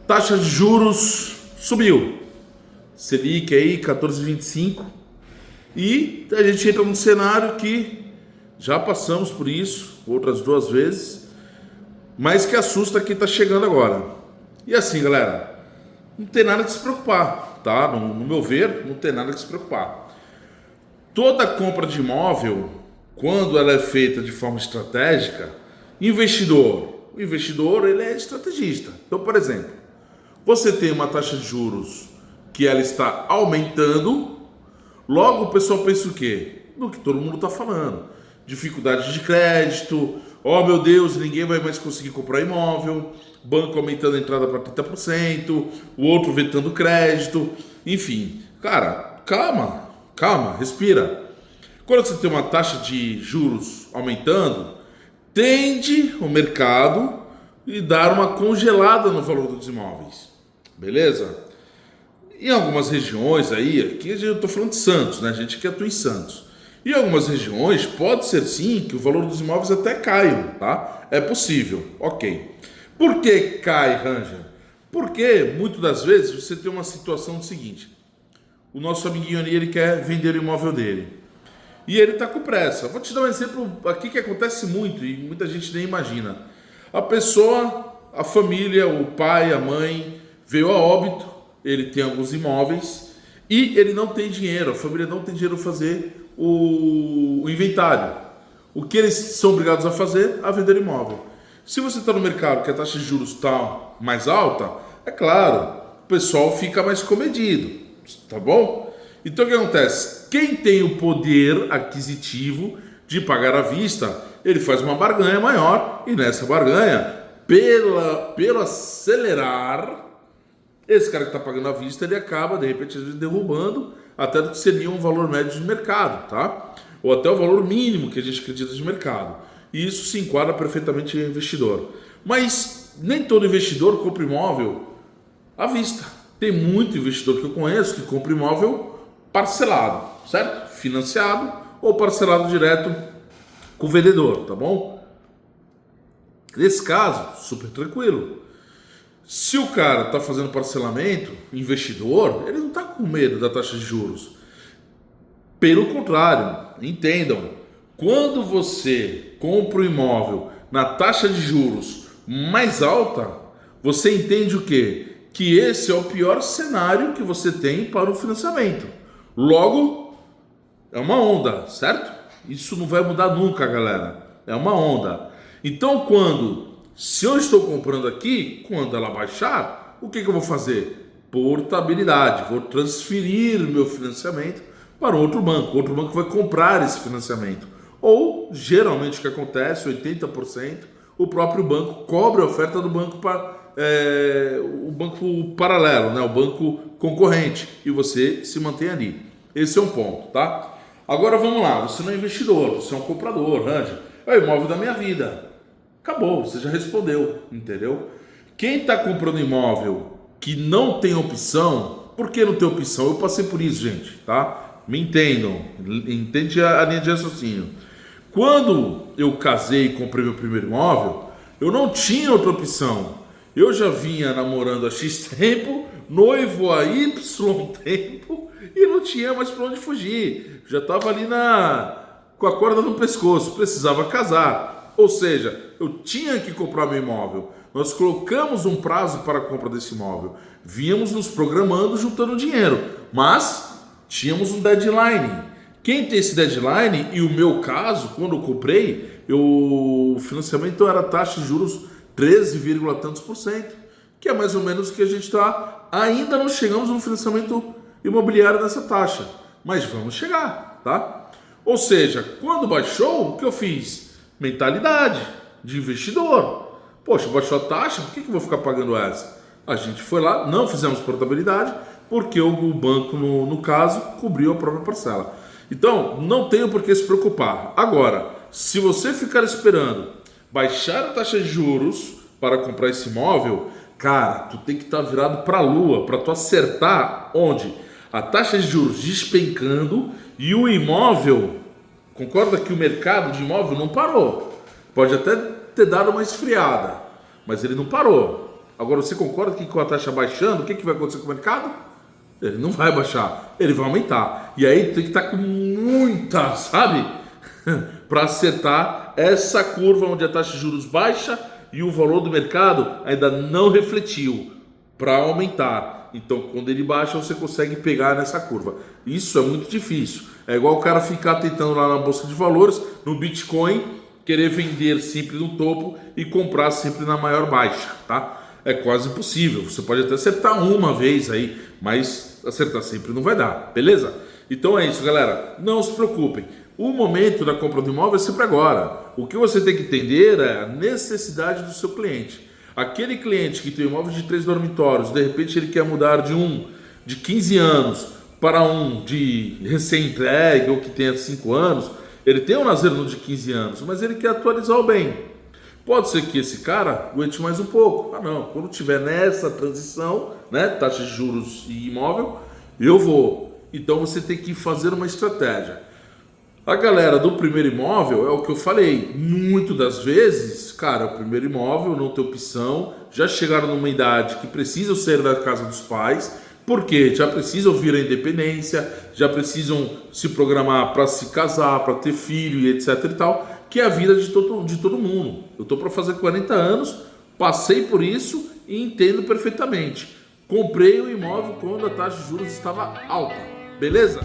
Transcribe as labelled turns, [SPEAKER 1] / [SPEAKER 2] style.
[SPEAKER 1] Taxa de juros subiu. Selic aí 14,25. E a gente entra num cenário que já passamos por isso outras 2 vezes, mas que assusta quem está chegando agora. E assim, galera, não tem nada que se preocupar, tá? No meu ver, não tem nada que se preocupar. Toda compra de imóvel, quando ela é feita de forma estratégica, o investidor ele é estrategista. Então, por exemplo, você tem uma taxa de juros que ela está aumentando, logo o pessoal pensa o quê? No que todo mundo está falando. Dificuldade de crédito, oh meu Deus, ninguém vai mais conseguir comprar imóvel, banco aumentando a entrada para 30%, o outro vetando crédito, enfim. Cara, calma, respira. Quando você tem uma taxa de juros aumentando, tende o mercado e dar uma congelada no valor dos imóveis, beleza? Em algumas regiões aí, aqui eu estou falando de Santos, né? A gente que atua em Santos. Em algumas regiões pode ser sim que o valor dos imóveis até caia, tá? É possível, ok. Por que cai, Ranger? Porque muitas das vezes você tem uma situação do seguinte: o nosso amiguinho ali ele quer vender o imóvel dele e ele está com pressa. Vou te dar um exemplo aqui que acontece muito e muita gente nem imagina. A pessoa, a família, o pai, a mãe veio a óbito, ele tem alguns imóveis e ele não tem dinheiro, a família não tem dinheiro para fazer o inventário. O que eles são obrigados a fazer? A vender imóvel. Se você está no mercado que a taxa de juros está mais alta, é claro, o pessoal fica mais comedido, tá bom? Então o que acontece? Quem tem o poder aquisitivo de pagar à vista, ele faz uma barganha maior e nessa barganha, pelo acelerar, esse cara que está pagando à vista, ele acaba, de repente, às vezes, derrubando até do que seria um valor médio de mercado, tá? Ou até o valor mínimo que a gente acredita de mercado. E isso se enquadra perfeitamente em investidor. Mas nem todo investidor compra imóvel à vista. Tem muito investidor que eu conheço que compra imóvel parcelado, certo? Financiado ou parcelado direto com o vendedor, tá bom? Nesse caso, super tranquilo. Se o cara está fazendo parcelamento, investidor, ele não está com medo da taxa de juros. Pelo contrário, entendam, quando você compra um imóvel na taxa de juros mais alta, você entende o quê? Que esse é o pior cenário que você tem para o financiamento. Logo, é uma onda, certo? Isso não vai mudar nunca, galera. É uma onda. Então, se eu estou comprando aqui, quando ela baixar, o que eu vou fazer? Portabilidade. Vou transferir meu financiamento para outro banco. Outro banco vai comprar esse financiamento. Ou, geralmente o que acontece, 80%, o próprio banco cobre a oferta do banco o banco paralelo, né? O banco concorrente. E você se mantém ali. Esse é um ponto, tá? Agora vamos lá. Você não é investidor, você é um comprador, Ranger. É o imóvel da minha vida. Acabou, você já respondeu, entendeu? Quem está comprando imóvel que não tem opção, por que não tem opção? Eu passei por isso, gente, tá? Me entendam, entende a linha de raciocínio. Quando eu casei e comprei meu primeiro imóvel, eu não tinha outra opção. Eu já vinha namorando há X tempo, noivo há Y tempo e não tinha mais para onde fugir. Já estava ali com a corda no pescoço, precisava casar. Ou seja, eu tinha que comprar meu imóvel. Nós colocamos um prazo para a compra desse imóvel. Vínhamos nos programando, juntando dinheiro. Mas tínhamos um deadline. Quem tem esse deadline, e o meu caso, quando eu comprei, o financiamento era taxa de juros 13, tantos por cento. Que é mais ou menos o que a gente está. Ainda não chegamos no financiamento imobiliário nessa taxa. Mas vamos chegar, tá? Ou seja, quando baixou, o que eu fiz? Mentalidade de investidor. Poxa, baixou a taxa, por que eu vou ficar pagando essa? A gente foi lá, não fizemos portabilidade, porque o banco, no caso, cobriu a própria parcela. Então, não tenho por que se preocupar. Agora, se você ficar esperando baixar a taxa de juros para comprar esse imóvel, cara, tu tem que estar virado para a lua, para tu acertar onde? A taxa de juros despencando e o imóvel. Concorda que o mercado de imóvel não parou? Pode até ter dado uma esfriada, mas ele não parou. Agora, você concorda que com a taxa baixando, o que vai acontecer com o mercado? Ele não vai baixar, ele vai aumentar. E aí tem que estar com muita, sabe? Para acertar essa curva onde a taxa de juros baixa e o valor do mercado ainda não refletiu para aumentar. Então, quando ele baixa, você consegue pegar nessa curva. Isso é muito difícil. É igual o cara ficar tentando lá na bolsa de valores, no Bitcoin, querer vender sempre no topo e comprar sempre na maior baixa, tá? É quase impossível. Você pode até acertar uma vez aí, mas acertar sempre não vai dar, beleza? Então é isso, galera. Não se preocupem. O momento da compra do imóvel é sempre agora. O que você tem que entender é a necessidade do seu cliente. Aquele cliente que tem um imóvel de 3 dormitórios, de repente ele quer mudar de 15 anos para um de recém-entregue ou que tenha 5 anos, ele tem um lazer no de 15 anos, mas ele quer atualizar o bem. Pode ser que esse cara aguente mais um pouco. Ah não, quando tiver nessa transição, né, taxa de juros e imóvel, eu vou. Então você tem que fazer uma estratégia. A galera do primeiro imóvel é o que eu falei, muito das vezes, cara, o primeiro imóvel não tem opção, já chegaram numa idade que precisam sair da casa dos pais, porque já precisam vir à independência, já precisam se programar para se casar, para ter filho e etc e tal, que é a vida de todo mundo. Eu estou para fazer 40 anos, passei por isso e entendo perfeitamente. Comprei o imóvel quando a taxa de juros estava alta, beleza?